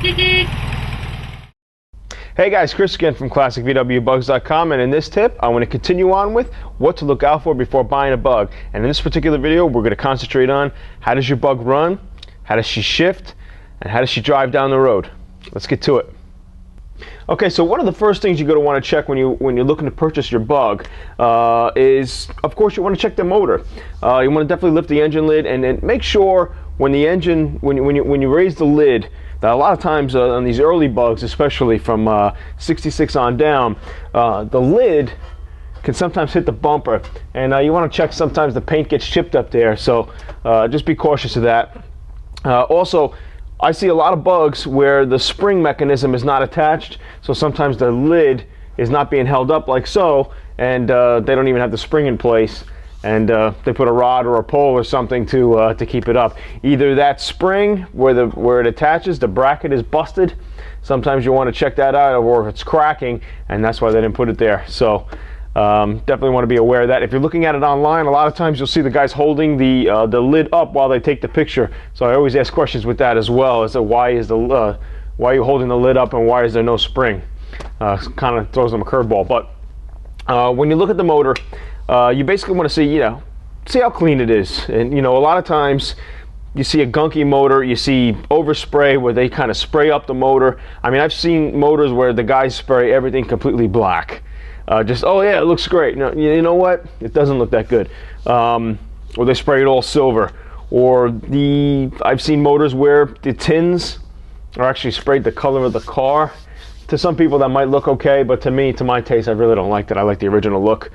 Hey guys, Chris again from ClassicVWBugs.com, and in this tip I want to continue on with what to look out for before buying a bug. And in this particular video we're going to concentrate on how does your bug run, how does she shift, and how does she drive down the road. Let's get to it. Okay, so one of the first things you're going to want to check when you're looking to purchase your bug is, of course, you want to check the motor. You want to definitely lift the engine lid and make sure when the engine, when you raise the lid, that a lot of times on these early bugs, especially from 66 on down, the lid can sometimes hit the bumper, and you want to check sometimes the paint gets chipped up there, so just be cautious of that. Also, I see a lot of bugs where the spring mechanism is not attached, so sometimes the lid is not being held up like so, and they don't even have the spring in place, and they put a rod or a pole or something to keep it up. Either that spring where it attaches, the bracket is busted. Sometimes you want to check that out, or if it's cracking, and that's why they didn't put it there. So definitely want to be aware of that. If you're looking at it online, a lot of times you'll see the guys holding the lid up while they take the picture. So I always ask questions with that as well, as to why are you holding the lid up and why is there no spring? Kind of throws them a curveball. But when you look at the motor, you basically want to see how clean it is. And a lot of times you see a gunky motor, you see overspray where they kind of spray up the motor. I mean, I've seen motors where the guys spray everything completely black. Just, oh yeah, it looks great. No, you know what? It doesn't look that good. Or they spray it all silver. Or I've seen motors where the tins are actually sprayed the color of the car. To some people that might look okay, but to me, to my taste, I really don't like that. I like the original look.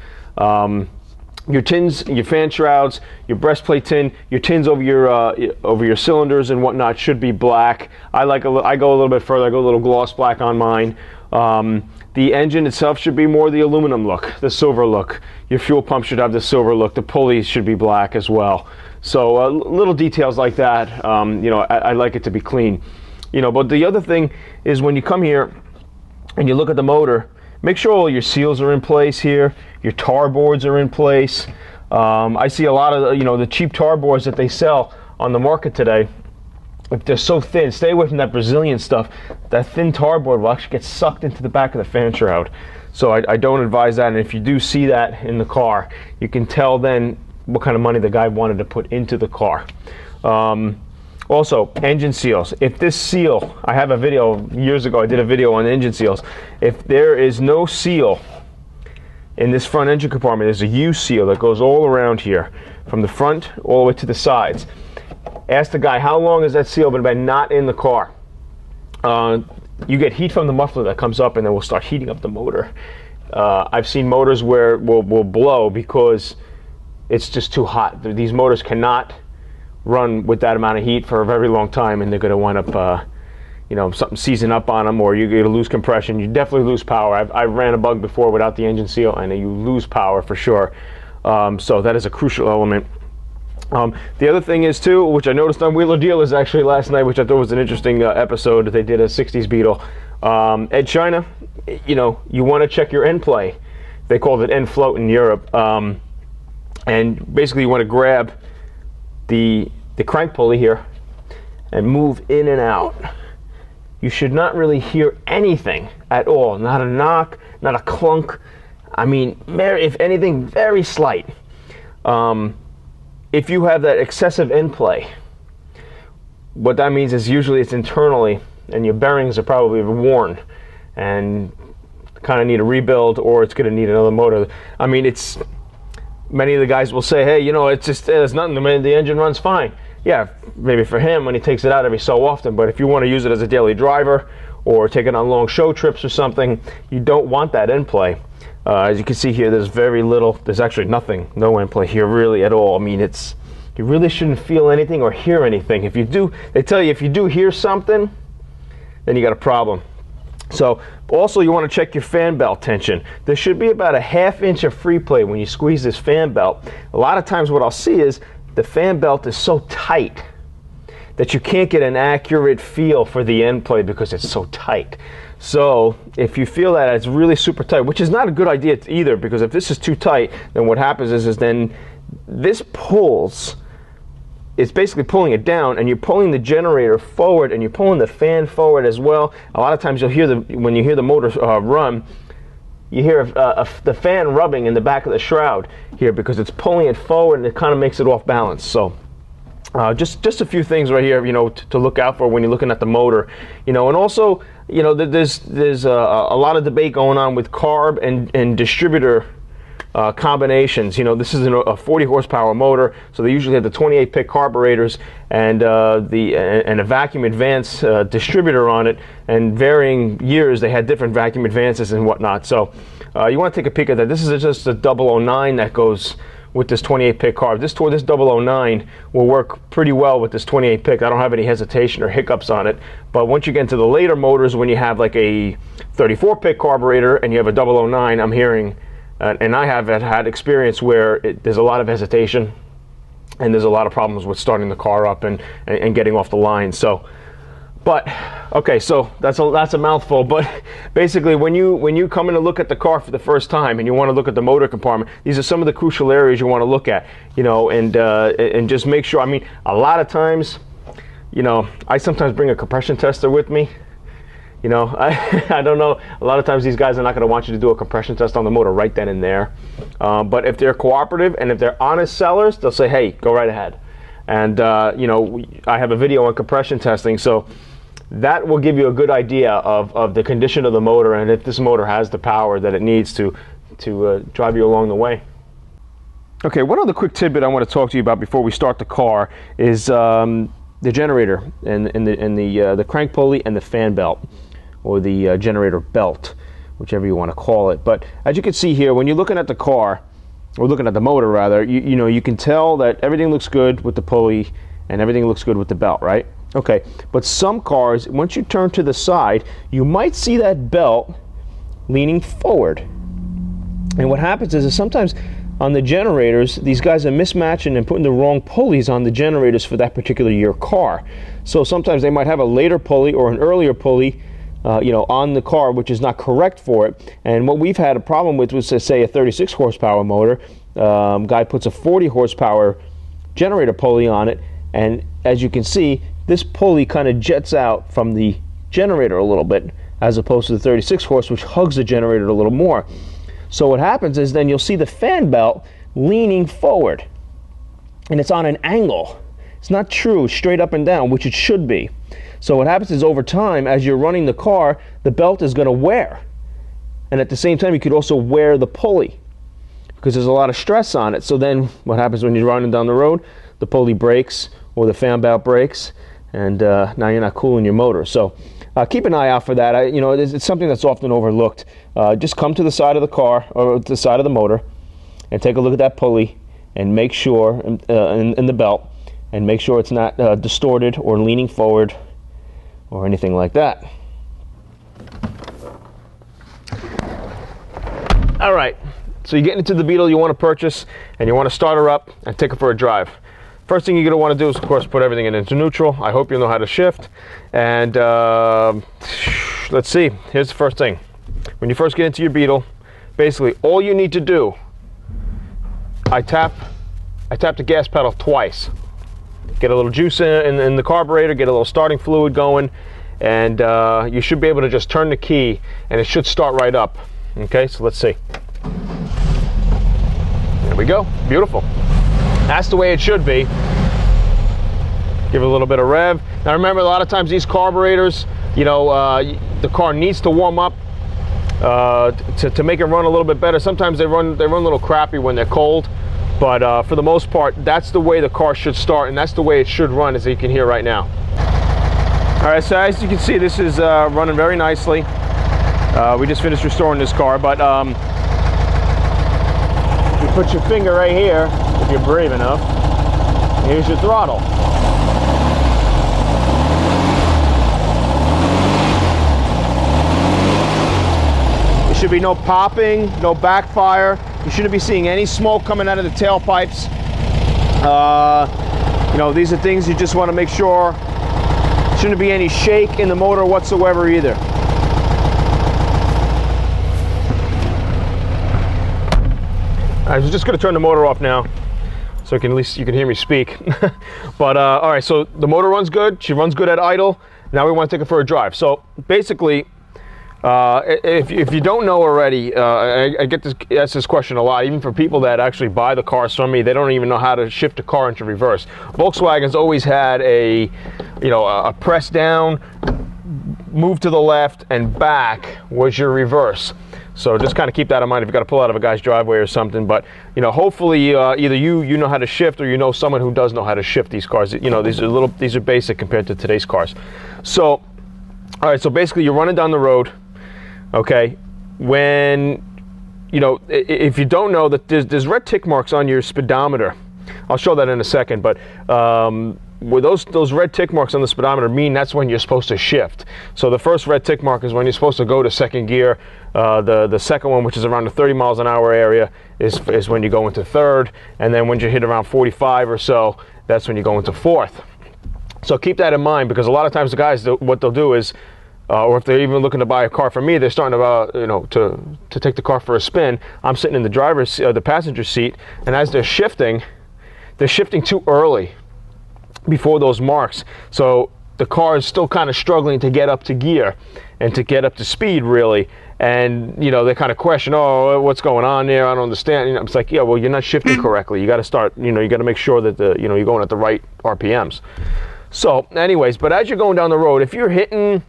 Your tins, your fan shrouds, your breastplate tin, your tins over your cylinders and whatnot should be black. I go a little bit further. I go a little gloss black on mine. The engine itself should be more the aluminum look, the silver look. Your fuel pump should have the silver look. The pulleys should be black as well. So little details like that. I like it to be clean. But the other thing is when you come here and you look at the motor, make sure all your seals are in place here. Your tar boards are in place. I see a lot of the cheap tar boards that they sell on the market today. If they're so thin, stay away from that Brazilian stuff. That thin tar board will actually get sucked into the back of the fan shroud. So I don't advise that. And if you do see that in the car, you can tell then what kind of money the guy wanted to put into the car. Also, engine seals. If this seal, I have a video years ago, I did a video on engine seals. If there is no seal in this front engine compartment, there's a U seal that goes all around here, from the front all the way to the sides. Ask the guy, how long has that seal been not in the car? You get heat from the muffler that comes up and then will start heating up the motor. I've seen motors where it will blow because it's just too hot. These motors cannot run with that amount of heat for a very long time, and they're going to wind up something seizing up on them, or you're going to lose compression. You definitely lose power. I've ran a bug before without the engine seal, and you lose power for sure. So that is a crucial element. The other thing is too, which I noticed on Wheeler Dealers actually last night, which I thought was an interesting episode. They did a 60s Beetle. Ed China, you want to check your end play. They called it end float in Europe. And basically you want to grab the crank pulley here and move in and out. You should not really hear anything at all. Not a knock, not a clunk. I mean, if anything, very slight. If you have that excessive end play, what that means is usually it's internally, and your bearings are probably worn and kind of need a rebuild, or it's going to need another motor. I mean, many of the guys will say, hey, there's nothing, the engine runs fine. Yeah, maybe for him when he takes it out every so often, but if you want to use it as a daily driver or take it on long show trips or something, you don't want that end play. As you can see here, there's actually nothing, no end play here really at all. I mean, you really shouldn't feel anything or hear anything. If you do, they tell you if you do hear something, then you got a problem. So also you want to check your fan belt tension. There should be about a ½ inch of free play when you squeeze this fan belt. A lot of times what I'll see is the fan belt is so tight that you can't get an accurate feel for the end play because it's so tight. So if you feel that it's really super tight, which is not a good idea either, because if this is too tight, then what happens is then this pulls it's basically pulling it down, and you're pulling the generator forward, and you're pulling the fan forward as well. A lot of times you'll hear when you hear the motor run, you hear the fan rubbing in the back of the shroud here because it's pulling it forward, and it kind of makes it off balance. So just a few things right here, to look out for when you're looking at the motor, and also, there's a lot of debate going on with carb and distributor combinations. This is a 40 horsepower motor, so they usually have the 28 pick carburetors and a vacuum advance distributor on it, and varying years they had different vacuum advances and whatnot. So you want to take a peek at that. This is just a 009 that goes with this 28 pick carb. This 009 will work pretty well with this 28 pick. I don't have any hesitation or hiccups on it. But once you get into the later motors, when you have like a 34 pick carburetor and you have a 009, I'm hearing and I have had experience where there's a lot of hesitation and there's a lot of problems with starting the car up and getting off the line. So, but okay, so that's a mouthful. But basically, when you come in to look at the car for the first time and you want to look at the motor compartment, these are some of the crucial areas you want to look at. And just make sure. I mean, a lot of times, I sometimes bring a compression tester with me. I don't know. A lot of times these guys are not going to want you to do a compression test on the motor right then and there. But if they're cooperative and if they're honest sellers, they'll say, hey, go right ahead. And, I have a video on compression testing, so that will give you a good idea of the condition of the motor and if this motor has the power that it needs to drive you along the way. Okay, one other quick tidbit I want to talk to you about before we start the car is the generator and the crank pulley and the fan belt, or the generator belt, whichever you want to call it. But as you can see here, when you're looking at the car, or looking at the motor rather, you can tell that everything looks good with the pulley and everything looks good with the belt, right? Okay, but some cars, once you turn to the side, you might see that belt leaning forward. And what happens is sometimes on the generators, these guys are mismatching and putting the wrong pulleys on the generators for that particular year car. So sometimes they might have a later pulley or an earlier pulley on the car, which is not correct for it. And what we've had a problem with was, say, a 36 horsepower motor. Guy puts a 40 horsepower generator pulley on it, and as you can see, this pulley kind of jets out from the generator a little bit, as opposed to the 36 horse, which hugs the generator a little more. So what happens is then you'll see the fan belt leaning forward, and it's on an angle. It's not true straight up and down, which it should be. So what happens is over time, as you're running the car, the belt is going to wear. And at the same time, you could also wear the pulley because there's a lot of stress on it. So then what happens when you're running down the road? The pulley breaks or the fan belt breaks, and now you're not cooling your motor. So keep an eye out for that. It's something that's often overlooked. Just come to the side of the car or the side of the motor and take a look at that pulley and make sure, in the belt, and make sure it's not distorted or leaning forward or anything like that. All right, so you're getting into the Beetle you want to purchase, and you want to start her up and take her for a drive. First thing you're going to want to do is, of course, put everything into neutral. I hope you know how to shift. And let's see, here's the first thing. When you first get into your Beetle, basically all you need to do, I tap the gas pedal twice. Get a little juice in the carburetor, get a little starting fluid going, and you should be able to just turn the key and it should start right up. Okay, so let's see. There we go, beautiful. That's the way it should be. Give it a little bit of rev. Now remember, a lot of times these carburetors, the car needs to warm up to make it run a little bit better. Sometimes they run a little crappy when they're cold. But for the most part, that's the way the car should start, and that's the way it should run, as you can hear right now. All right, so as you can see, this is running very nicely. We just finished restoring this car, but you put your finger right here, if you're brave enough, and here's your throttle. There should be no popping, no backfire. You shouldn't be seeing any smoke coming out of the tailpipes. These are things you just want to make sure. Shouldn't be any shake in the motor whatsoever either. All right, we're just going to turn the motor off now. so at least you can hear me speak. But all right, so the motor runs good. She runs good at idle. Now we want to take her for a drive. So basically, if you don't know already, I get asked this question a lot, even for people that actually buy the cars from me. They don't even know how to shift a car into reverse. Volkswagen's always had a press down, move to the left, and back was your reverse. So just kind of keep that in mind if you've got to pull out of a guy's driveway or something. But hopefully either you know how to shift, or you know someone who does know how to shift these cars. These are basic compared to today's cars. So all right, so basically you're running down the road. Okay, when if you don't know that there's red tick marks on your speedometer. I'll show that in a second, but with those red tick marks on the speedometer mean that's when you're supposed to shift. So the first red tick mark is when you're supposed to go to second gear. The second one, which is around the 30 miles an hour area, is when you go into third, and then when you hit around 45 or so, that's when you go into fourth. So keep that in mind, because a lot of times the guys, what they'll do is, or if they're even looking to buy a car from me, they're starting to take the car for a spin. I'm sitting in the passenger seat, and as they're shifting too early before those marks. So the car is still kind of struggling to get up to gear and to get up to speed, really. And they kind of question, oh, what's going on there? I don't understand. It's like, yeah, well, you're not shifting correctly. You got to start. You got to make sure that you're going at the right RPMs. So, anyways, but as you're going down the road, if you're hitting,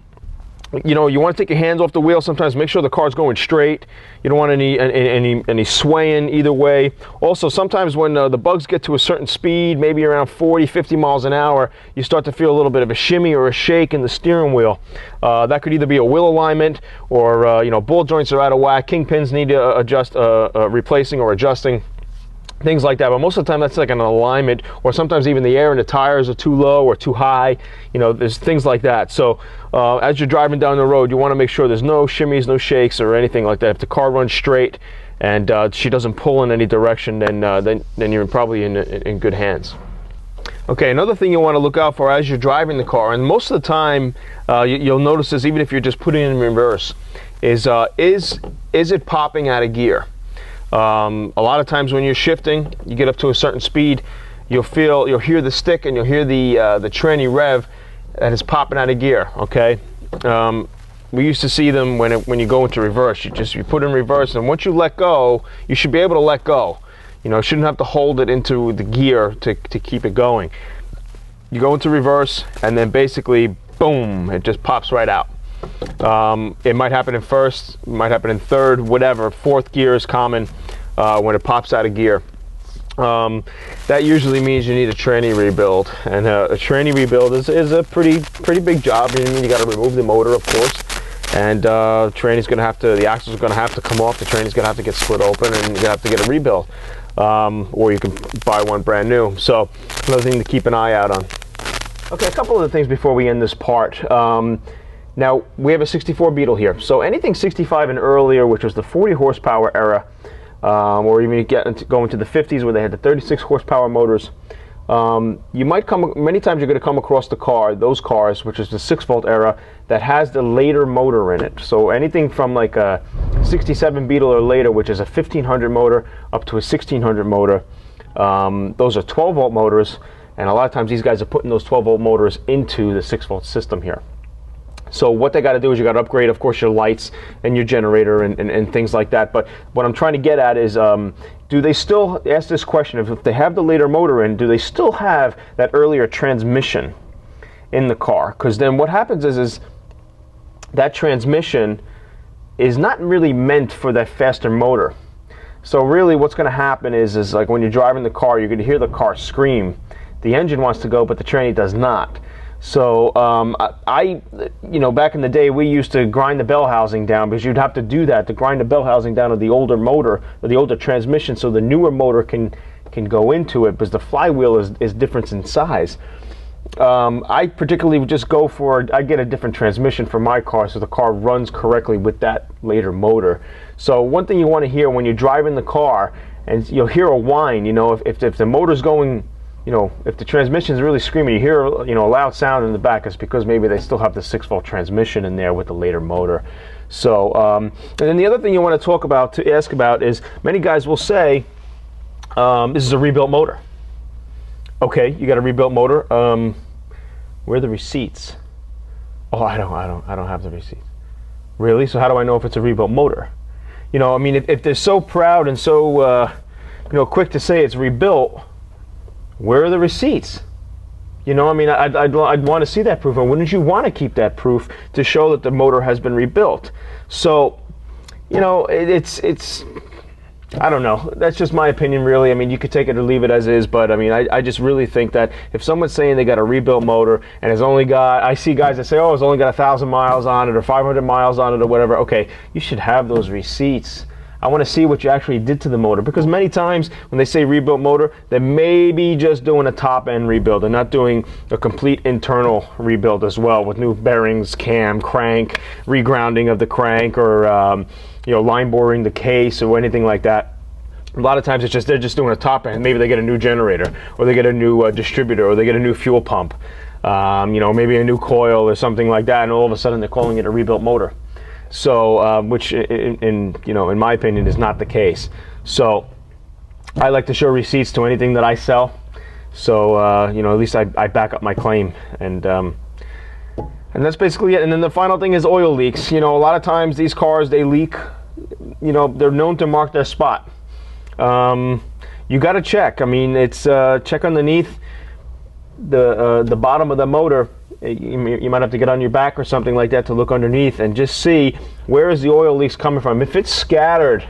you want to take your hands off the wheel. Sometimes make sure the car's going straight. You don't want any swaying either way. Also, sometimes when the bugs get to a certain speed, maybe around 40, 50 miles an hour, you start to feel a little bit of a shimmy or a shake in the steering wheel. That could either be a wheel alignment, or ball joints are out of whack. Kingpins need to adjust, replacing or adjusting. Things like that, but most of the time that's like an alignment, or sometimes even the air in the tires are too low or too high. There's things like that. So as you're driving down the road, you want to make sure there's no shimmies, no shakes, or anything like that. If the car runs straight and she doesn't pull in any direction, then you're probably in good hands. Okay, another thing you want to look out for as you're driving the car, and most of the time you'll notice this even if you're just putting it in reverse, is it popping out of gear? A lot of times when you're shifting, you get up to a certain speed, you'll hear the stick, and you'll hear the tranny rev that is popping out of gear. Okay, we used to see them when you go into reverse. You put in reverse, and once you let go, you should be able to let go. Shouldn't have to hold it into the gear to keep it going. You go into reverse, and then basically, boom, it just pops right out. It might happen in first, it might happen in third, whatever. Fourth gear is common when it pops out of gear. That usually means you need a tranny rebuild, and a tranny rebuild is a pretty big job. You got to remove the motor, of course, and tranny's going to have to, the axles are going to have to come off. The tranny's going to have to get split open, and you're going to have to get a rebuild, or you can buy one brand new. So another thing to keep an eye out on. Okay, a couple of things before we end this part. Now, we have a 64 Beetle here, so anything 65 and earlier, which was the 40 horsepower era, or even go into the 50s where they had the 36 horsepower motors, many times you're going to come across those cars, which is the 6-volt era, that has the later motor in it. So anything from like a 67 Beetle or later, which is a 1500 motor, up to a 1600 motor, those are 12-volt motors, and a lot of times these guys are putting those 12-volt motors into the 6-volt system here. So what they got to do is you got to upgrade, of course, your lights and your generator and things like that. But what I'm trying to get at is, do they still, ask this question, if they have the later motor in, do they still have that earlier transmission in the car? Because then what happens is that transmission is not really meant for that faster motor. So really what's going to happen is like when you're driving the car, you're going to hear the car scream. The engine wants to go, but the tranny does not. So back in the day, we used to grind the bell housing down, because you'd have to do that to grind the bell housing down of the older motor, or the older transmission, so the newer motor can go into it, because the flywheel is different in size. I particularly would just go for, I get a different transmission for my car, so the car runs correctly with that later motor. So one thing you want to hear when you're driving the car, and you'll hear a whine, if the motor's going, if the transmission is really screaming, you hear, a loud sound in the back, it's because maybe they still have the 6-volt transmission in there with the later motor. So, and then the other thing you want to ask about is, many guys will say, this is a rebuilt motor. Okay, you got a rebuilt motor. Where are the receipts? Oh, I don't have the receipts. Really? So how do I know if it's a rebuilt motor? You know, I mean, if they're so proud and so you know, quick to say it's rebuilt, where are the receipts? You know, I mean, I'd want to see that proof, and wouldn't you want to keep that proof to show that the motor has been rebuilt? So, you know, it's I don't know. That's just my opinion, really. I mean, you could take it or leave it as is, but I mean, I just really think that if someone's saying they got a rebuilt motor and has only got, I see guys that say, oh, it's only got 1,000 miles on it or 500 miles on it or whatever. Okay, you should have those receipts. I want to see what you actually did to the motor, because many times when they say rebuilt motor, they may be just doing a top end rebuild. They're not doing a complete internal rebuild as well, with new bearings, cam, crank, regrounding of the crank, or you know, line boring the case or anything like that. A lot of times it's just, they're just doing a top end. Maybe they get a new generator, or they get a new distributor, or they get a new fuel pump, you know, maybe a new coil or something like that, and all of a sudden they're calling it a rebuilt motor. So, which in you know, in my opinion, is not the case. So, I like to show receipts to anything that I sell. So, you know, at least I back up my claim, and that's basically it. And then the final thing is oil leaks. You know, a lot of times these cars, they leak. You know, they're known to mark their spot. You got to check. I mean, it's check underneath the bottom of the motor. You might have to get on your back or something like that to look underneath and just see where is the oil leaks coming from. If it's scattered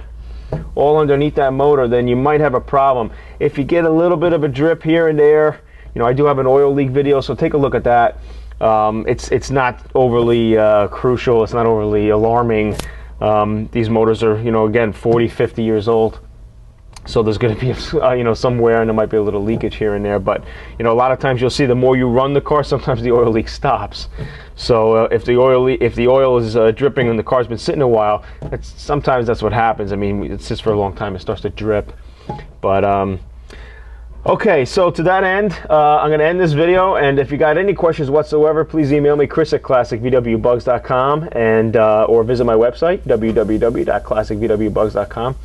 all underneath that motor, then you might have a problem. If you get a little bit of a drip here and there, you know, I do have an oil leak video, so take a look at that. It's not overly crucial. It's not overly alarming. These motors are, you know, again, 40, 50 years old. So there's going to be, you know, somewhere, and there might be a little leakage here and there. But, you know, a lot of times you'll see the more you run the car, sometimes the oil leak stops. So if the oil is dripping and the car's been sitting a while, sometimes that's what happens. I mean, it sits for a long time, it starts to drip. But okay, so to that end, I'm going to end this video. And if you got any questions whatsoever, please email me, chris@classicvwbugs.com, and or visit my website, www.classicvwbugs.com.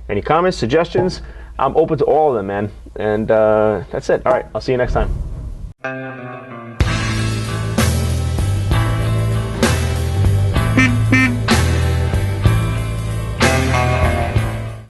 Any comments, suggestions? I'm open to all of them, man. And that's it. All right, I'll see you next time.